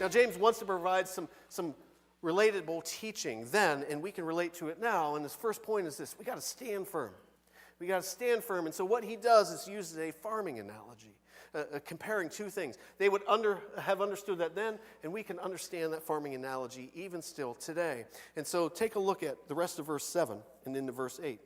Now, James wants to provide some relatable teaching then, and we can relate to it now. And his first point is this: we got to stand firm. We got to stand firm. And so what he does is uses a farming analogy, comparing two things. They would have understood that then, and we can understand that farming analogy even still today. And so take a look at the rest of verse 7 and into verse 8.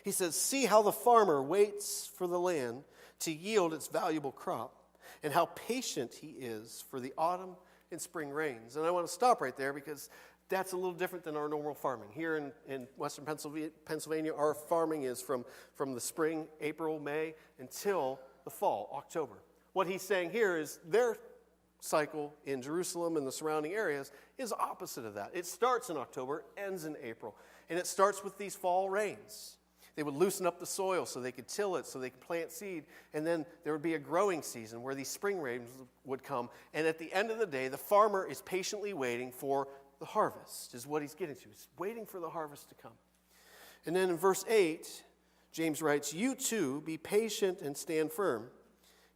He says, "See how the farmer waits for the land to yield its valuable crop, and how patient he is for the autumn and spring rains." And I want to stop right there because that's a little different than our normal farming. Here in western Pennsylvania, our farming is from the spring, April, May, until the fall, October. What he's saying here is their cycle in Jerusalem and the surrounding areas is opposite of that. It starts in October, ends in April, and it starts with these fall rains. They would loosen up the soil so they could till it, so they could plant seed, and then there would be a growing season where these spring rains would come, and at the end of the day, the farmer is patiently waiting for the harvest, is what he's getting to. He's waiting for the harvest to come. And then in verse 8, James writes, "You too be patient and stand firm,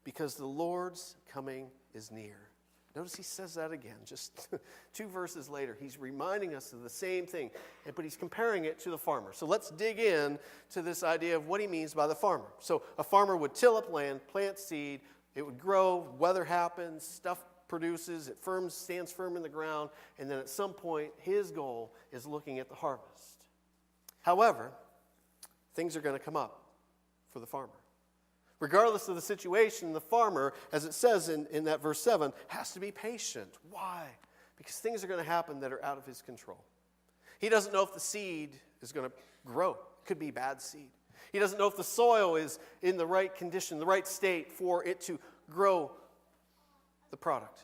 because the Lord's coming is near." Notice he says that again, just 2 verses later. He's reminding us of the same thing, but he's comparing it to the farmer. So let's dig in to this idea of what he means by the farmer. So a farmer would till up land, plant seed, it would grow, weather happens, stuff produces, it stands firm in the ground, and then at some point, his goal is looking at the harvest. However, things are going to come up for the farmer. Regardless of the situation, the farmer, as it says in that verse 7, has to be patient. Why? Because things are going to happen that are out of his control. He doesn't know if the seed is going to grow. It could be bad seed. He doesn't know if the soil is in the right condition, the right state for it to grow the product,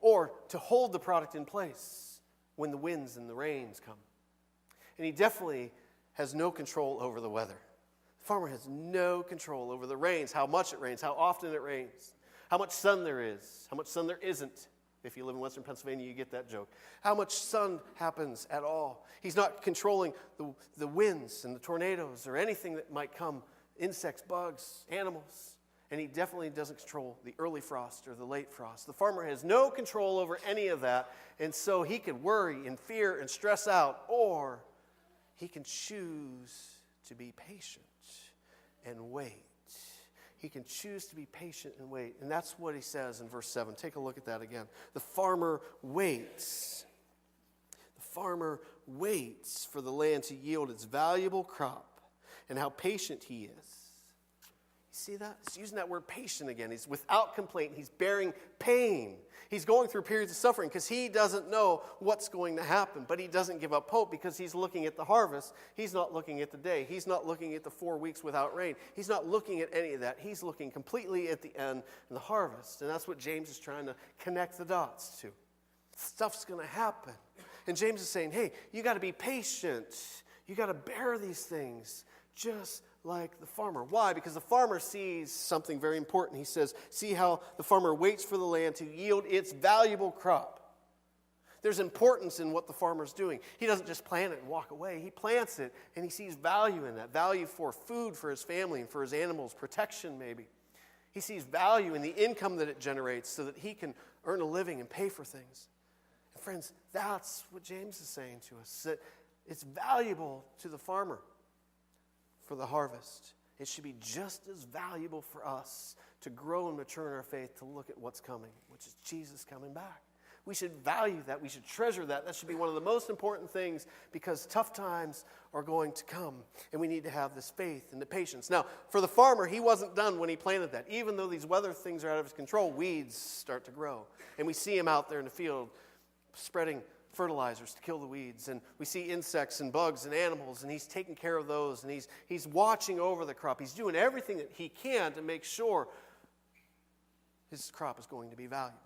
or to hold the product in place when the winds and the rains come. And he definitely has no control over the weather. The farmer has no control over the rains, how much it rains, how often it rains, how much sun there is, how much sun there isn't. If you live in western Pennsylvania, you get that joke. How much sun happens at all. He's not controlling the winds and the tornadoes or anything that might come, insects, bugs, animals. And he definitely doesn't control the early frost or the late frost. The farmer has no control over any of that, and so he can worry and fear and stress out, or he can choose to be patient and wait. He can choose to be patient and wait. And that's what he says in verse 7. Take a look at that again. The farmer waits. The farmer waits for the land to yield its valuable crop, and how patient he is. See that? He's using that word patient again. He's without complaint. He's bearing pain. He's going through periods of suffering because he doesn't know what's going to happen. But he doesn't give up hope because he's looking at the harvest. He's not looking at the day. He's not looking at the 4 weeks without rain. He's not looking at any of that. He's looking completely at the end and the harvest. And that's what James is trying to connect the dots to. Stuff's going to happen. And James is saying, hey, you got to be patient. You got to bear these things just like the farmer. Why? Because the farmer sees something very important. He says, see how the farmer waits for the land to yield its valuable crop. There's importance in what the farmer's doing. He doesn't just plant it and walk away. He plants it, and he sees value in that. Value for food for his family and for his animals, protection maybe. He sees value in the income that it generates so that he can earn a living and pay for things. And friends, that's what James is saying to us, that it's valuable to the farmer for the harvest. It should be just as valuable for us to grow and mature in our faith, to look at what's coming, which is Jesus coming back. We should value that. We should treasure that. That should be one of the most important things, because tough times are going to come, and we need to have this faith and the patience. Now, for the farmer, he wasn't done when he planted that. Even though these weather things are out of his control, weeds start to grow. And we see him out there in the field spreading fertilizers to kill the weeds, and we see insects and bugs and animals, and he's taking care of those, and he's watching over the crop. He's doing everything that he can to make sure his crop is going to be valuable,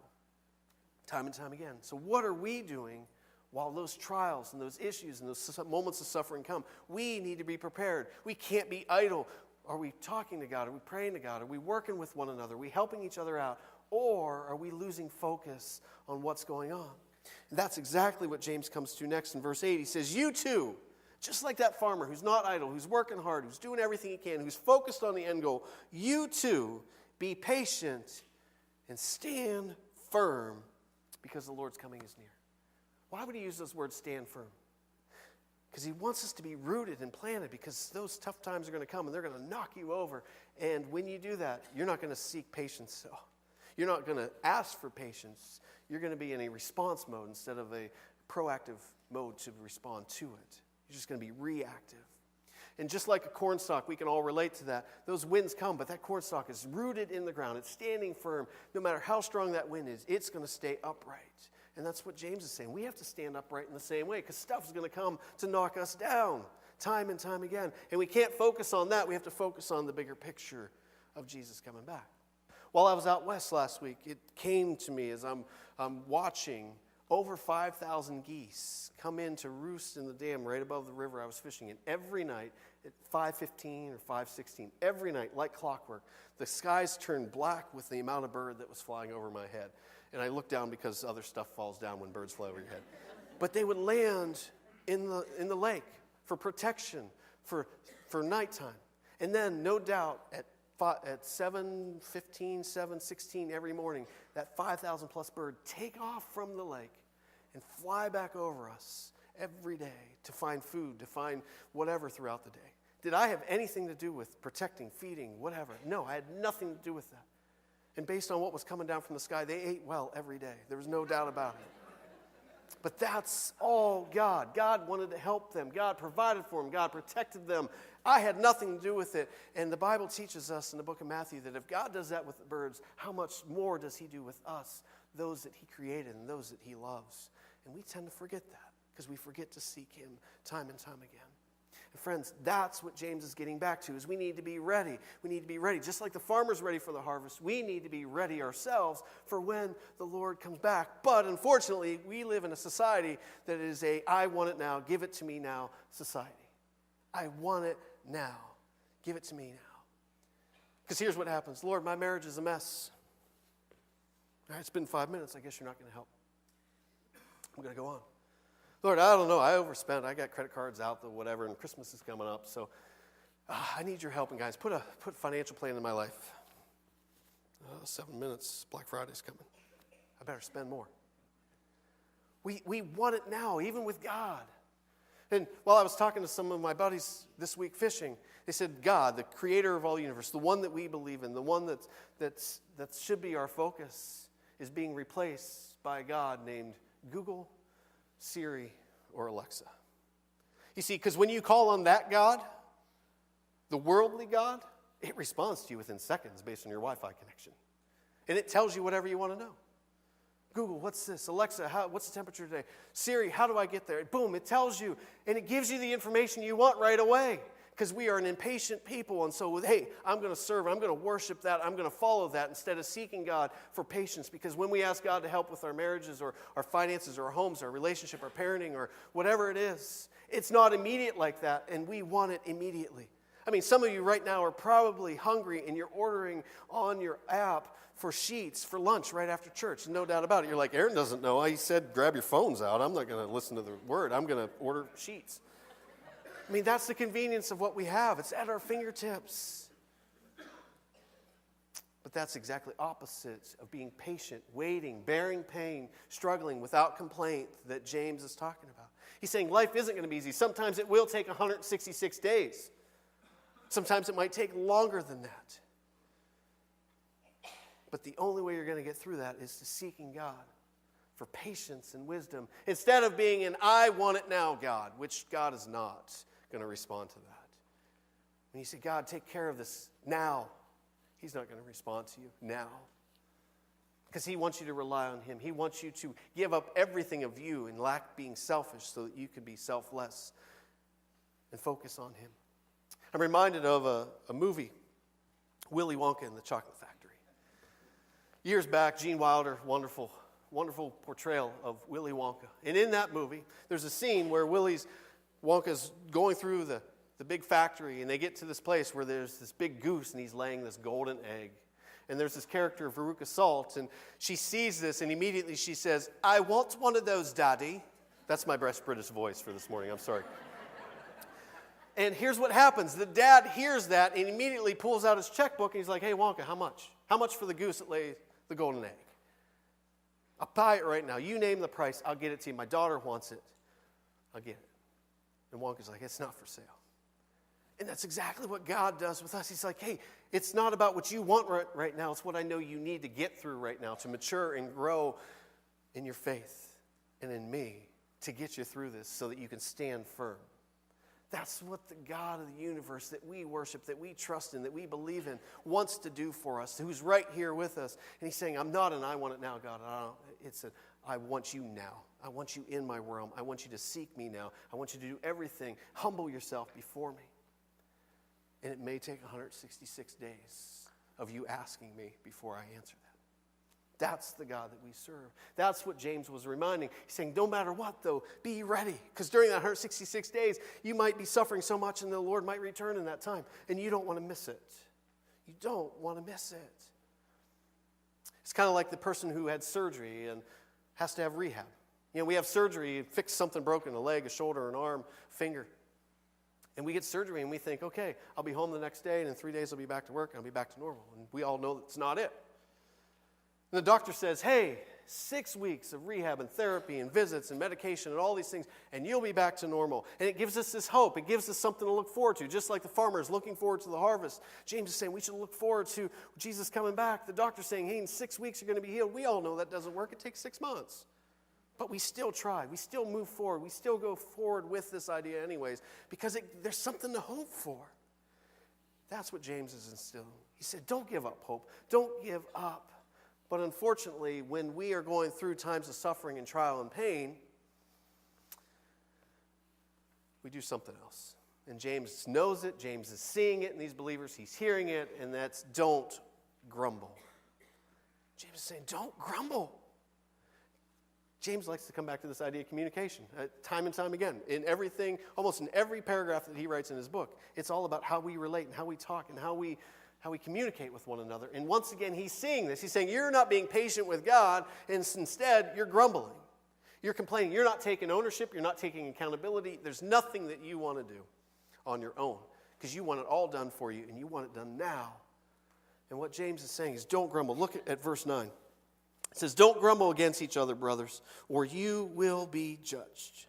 time and time again. So what are we doing while those trials and those issues and those moments of suffering come? We need to be prepared. We can't be idle. Are we talking to God? Are we praying to God? Are we working with one another? Are we helping each other out? Or are we losing focus on what's going on? And that's exactly what James comes to next in verse 8. He says, you too, just like that farmer who's not idle, who's working hard, who's doing everything he can, who's focused on the end goal, you too be patient and stand firm because the Lord's coming is near. Why would he use those words, stand firm? Because he wants us to be rooted and planted, because those tough times are going to come and they're going to knock you over. And when you do that, you're not going to seek patience. So you're not going to ask for patience. You're going to be in a response mode instead of a proactive mode to respond to it. You're just going to be reactive. And just like a cornstalk, we can all relate to that. Those winds come, but that cornstalk is rooted in the ground. It's standing firm. No matter how strong that wind is, it's going to stay upright. And that's what James is saying. We have to stand upright in the same way, because stuff is going to come to knock us down time and time again. And we can't focus on that. We have to focus on the bigger picture of Jesus coming back. While I was out west last week, it came to me as I'm watching over 5,000 geese come in to roost in the dam right above the river I was fishing in. Every night at 5:15 or 5:16, every night, like clockwork, the skies turned black with the amount of bird that was flying over my head. And I looked down because other stuff falls down when birds fly over your head. But they would land in the lake for protection, for nighttime. And then, no doubt, at 7:15, 7:16 every morning, that 5,000 plus bird take off from the lake and fly back over us every day to find food, to find whatever throughout the day. Did I have anything to do with protecting, feeding, whatever? No, I had nothing to do with that. And based on what was coming down from the sky, they ate well every day. There was no doubt about it. But that's all God. God wanted to help them. God provided for them. God protected them. I had nothing to do with it. And the Bible teaches us in the book of Matthew that if God does that with the birds, how much more does he do with us, those that he created and those that he loves? And we tend to forget that because we forget to seek him time and time again. And friends, that's what James is getting back to, is we need to be ready. We need to be ready. Just like the farmer's ready for the harvest, we need to be ready ourselves for when the Lord comes back. But unfortunately, we live in a society that is a I want it now, give it to me now society. I want it now. Give it to me now. Because here's what happens. Lord, my marriage is a mess. All right, it's been 5 minutes. I guess you're not going to help. I'm going to go on. Lord, I don't know. I overspent. I got credit cards out, the whatever, and Christmas is coming up. So I need your help. And guys, put a financial plan in my life. 7 minutes. Black Friday's coming. I better spend more. We want it now, even with God. And while I was talking to some of my buddies this week fishing, they said, God, the creator of all the universe, the one that we believe in, the one that should be our focus, is being replaced by a God named Google, Siri, or Alexa. You see, because when you call on that God, the worldly God, it responds to you within seconds based on your Wi-Fi connection. And it tells you whatever you want to know. Google, what's this? Alexa, what's the temperature today? Siri, how do I get there? Boom, it tells you, and it gives you the information you want right away. Because we are an impatient people, and so, hey, I'm going to serve, I'm going to worship that, I'm going to follow that instead of seeking God for patience. Because when we ask God to help with our marriages or our finances or our homes, our relationship, our parenting, or whatever it is, it's not immediate like that, and we want it immediately. I mean, some of you right now are probably hungry, and you're ordering on your app for sheets for lunch right after church. No doubt about it. You're like, Aaron doesn't know. He said, grab your phones out. I'm not going to listen to the word. I'm going to order sheets. I mean, that's the convenience of what we have. It's at our fingertips. But that's exactly opposite of being patient, waiting, bearing pain, struggling without complaint that James is talking about. He's saying life isn't going to be easy. Sometimes it will take 166 days. Sometimes it might take longer than that. But the only way you're going to get through that is to seeking God for patience and wisdom instead of being an I want it now God, which God is not going to respond to that. When you say, God, take care of this now, he's not going to respond to you now. Because he wants you to rely on him. He wants you to give up everything of you and lack being selfish so that you can be selfless and focus on him. I'm reminded of a movie, Willy Wonka and the Chocolate Factory. Years back, Gene Wilder, wonderful portrayal of Willy Wonka. And in that movie, there's a scene where Wonka's going through the big factory, and they get to this place where there's this big goose, and he's laying this golden egg. And there's this character, Veruca Salt, and she sees this, and immediately she says, I want one of those, Daddy. That's my best British voice for this morning, I'm sorry. And here's what happens. The dad hears that and immediately pulls out his checkbook, and he's like, hey, Wonka, how much? How much for the goose that lays the golden egg? I'll buy it right now. You name the price, I'll get it to you. My daughter wants it. I'll get it. And Wonka's like, it's not for sale. And that's exactly what God does with us. He's like, hey, it's not about what you want right now. It's what I know you need to get through right now to mature and grow in your faith and in me to get you through this so that you can stand firm. That's what the God of the universe that we worship, that we trust in, that we believe in, wants to do for us, who's right here with us. And he's saying, I'm not an I want it now, God. It's an I want you now. I want you in my realm. I want you to seek me now. I want you to do everything. Humble yourself before me. And it may take 166 days of you asking me before I answer that. That's the God that we serve. That's what James was reminding. He's saying, no matter what, though, be ready. Because during that 166 days, you might be suffering so much and the Lord might return in that time. And you don't want to miss it. You don't want to miss it. It's kind of like the person who had surgery and has to have rehab. You know, we have surgery, fix something broken, a leg, a shoulder, an arm, finger. And we get surgery and we think, okay, I'll be home the next day and in 3 days I'll be back to work and I'll be back to normal. And we all know that's not it. And the doctor says, hey, 6 weeks of rehab and therapy and visits and medication and all these things, and you'll be back to normal. And it gives us this hope. It gives us something to look forward to, just like the farmer is looking forward to the harvest. James is saying we should look forward to Jesus coming back. The doctor's saying, hey, in 6 weeks you're going to be healed. We all know that doesn't work. It takes 6 months. But we still try. We still move forward. We still go forward with this idea anyways, because there's something to hope for. That's what James is instilling. He said, don't give up hope. Don't give up. But unfortunately, when we are going through times of suffering and trial and pain, we do something else. And James knows it. James is seeing it in these believers. He's hearing it, and that's don't grumble. James is saying, don't grumble. James likes to come back to this idea of communication time and time again. In everything, almost in every paragraph that he writes in his book, it's all about how we relate and how we talk and how we communicate with one another. And once again, he's seeing this. He's saying, you're not being patient with God, and instead, you're grumbling. You're complaining. You're not taking ownership. You're not taking accountability. There's nothing that you want to do on your own because you want it all done for you, and you want it done now. And what James is saying is, don't grumble. Look at verse 9. It says, don't grumble against each other, brothers, or you will be judged.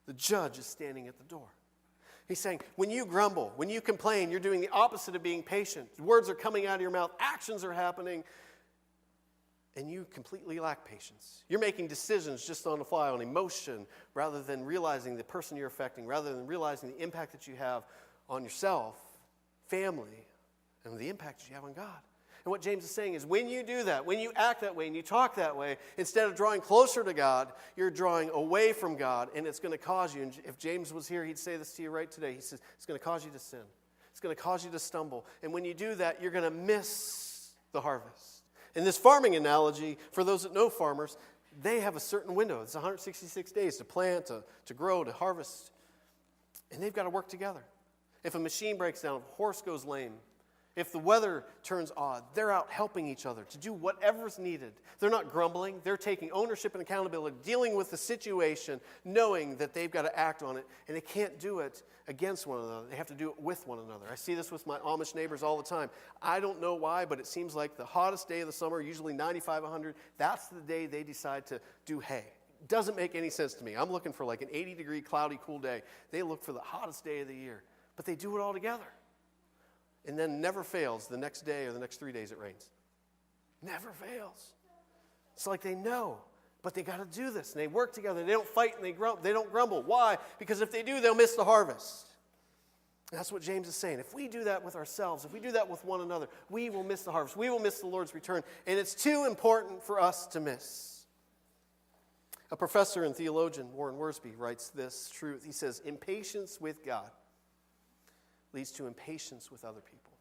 The judge is standing at the door. He's saying, when you grumble, when you complain, you're doing the opposite of being patient. Words are coming out of your mouth, actions are happening, and you completely lack patience. You're making decisions just on the fly, on emotion, rather than realizing the person you're affecting, rather than realizing the impact that you have on yourself, family, and the impact that you have on God. And what James is saying is when you do that, when you act that way and you talk that way, instead of drawing closer to God, you're drawing away from God, and it's going to cause you, and if James was here, he'd say this to you right today. He says, it's going to cause you to sin. It's going to cause you to stumble. And when you do that, you're going to miss the harvest. In this farming analogy, for those that know farmers, they have a certain window. It's 166 days to plant, to grow, to harvest. And they've got to work together. If a machine breaks down, if a horse goes lame, if the weather turns odd, they're out helping each other to do whatever's needed. They're not grumbling. They're taking ownership and accountability, dealing with the situation, knowing that they've got to act on it, and they can't do it against one another. They have to do it with one another. I see this with my Amish neighbors all the time. I don't know why, but it seems like the hottest day of the summer, usually 95, 100, that's the day they decide to do hay. Doesn't make any sense to me. I'm looking for like an 80-degree, cloudy, cool day. They look for the hottest day of the year, but they do it all together. And then never fails the next day or the next 3 days it rains. Never fails. It's like they know, but they got to do this. And they work together. They don't fight and they don't grumble. Why? Because if they do, they'll miss the harvest. And that's what James is saying. If we do that with ourselves, if we do that with one another, we will miss the harvest. We will miss the Lord's return. And it's too important for us to miss. A professor and theologian, Warren Wiersbe, writes this truth. He says, impatience with God leads to impatience with other people.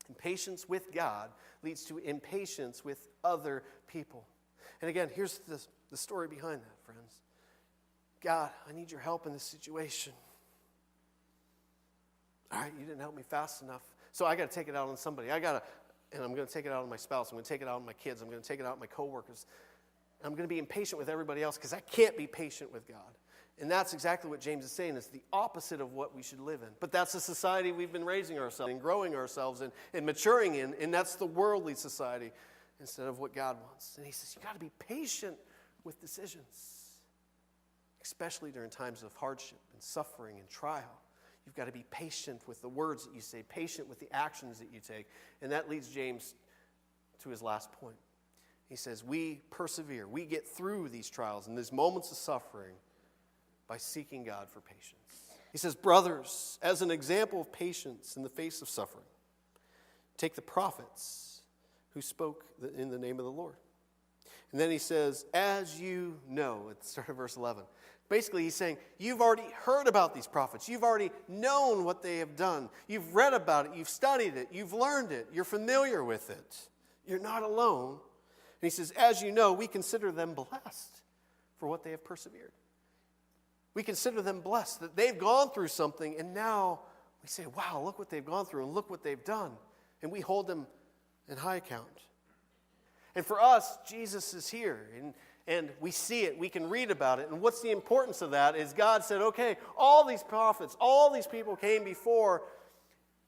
Impatience with God leads to impatience with other people. And again, here's the story behind that, friends. God, I need your help in this situation. All right, you didn't help me fast enough, so I got to take it out on somebody. And I'm going to take it out on my spouse. I'm going to take it out on my kids. I'm going to take it out on my coworkers. I'm going to be impatient with everybody else because I can't be patient with God. And that's exactly what James is saying. It's the opposite of what we should live in. But that's the society we've been raising ourselves and growing ourselves and maturing in, and that's the worldly society. instead of what God wants. And he says, you got to be patient with decisions, especially during times of hardship and suffering and trial. You've got to be patient with the words that you say, patient with the actions that you take. And that leads James to his last point. He says, we persevere. We get through these trials and these moments of suffering by seeking God for patience. He says, brothers, as an example of patience in the face of suffering, take the prophets who spoke in the name of the Lord. And then he says, as you know, at the start of verse 11. Basically, he's saying, you've already heard about these prophets. You've already known what they have done. You've read about it. You've studied it. You've learned it. You're familiar with it. You're not alone. And he says, as you know, we consider them blessed for what they have persevered. We consider them blessed that they've gone through something, and now we say, wow, look what they've gone through, and look what they've done. And we hold them in high account. And for us, Jesus is here, and we see it, we can read about it. And what's the importance of that is God said, okay, all these prophets, all these people came before,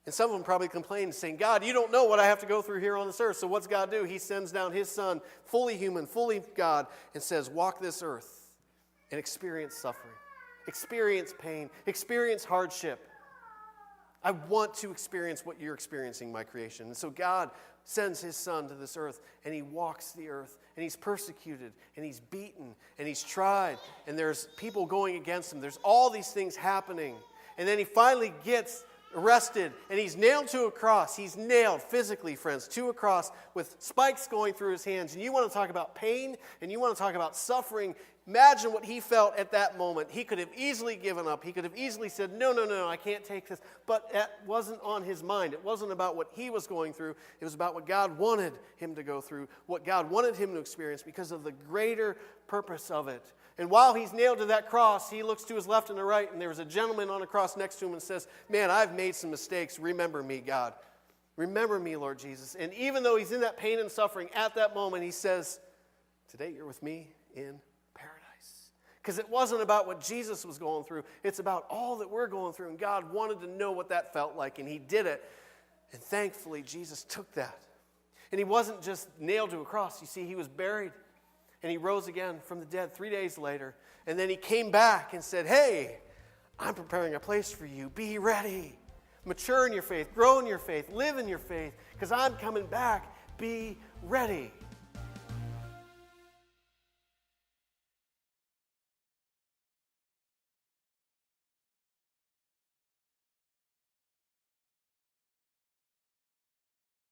and some of them probably complained, saying, God, you don't know what I have to go through here on this earth. So what's God do? He sends down his son, fully human, fully God, and says, walk this earth and experience suffering, experience pain, experience hardship. I want to experience what you're experiencing, my creation. And so God sends his son to this earth, and he walks the earth, and he's persecuted, and he's beaten, and he's tried, and there's people going against him. There's all these things happening. And then he finally gets arrested, and he's nailed to a cross. He's nailed physically, friends, to a cross with spikes going through his hands. And you want to talk about pain, and you want to talk about suffering. Imagine what he felt at that moment. He could have easily given up. He could have easily said, no, I can't take this. But that wasn't on his mind. It wasn't about what he was going through. It was about what God wanted him to go through, what God wanted him to experience because of the greater purpose of it. And while he's nailed to that cross, he looks to his left and the right, and there was a gentleman on a cross next to him and says, man, I've made some mistakes. Remember me, God. Remember me, Lord Jesus. And even though he's in that pain and suffering, at that moment he says, today you're with me in paradise. Because it wasn't about what Jesus was going through. It's about all that we're going through. And God wanted to know what that felt like, and he did it. And thankfully, Jesus took that. And he wasn't just nailed to a cross. You see, he was buried. And he rose again from the dead 3 days later. And then he came back and said, hey, I'm preparing a place for you. Be ready. Mature in your faith. Grow in your faith. Live in your faith. Because I'm coming back. Be ready.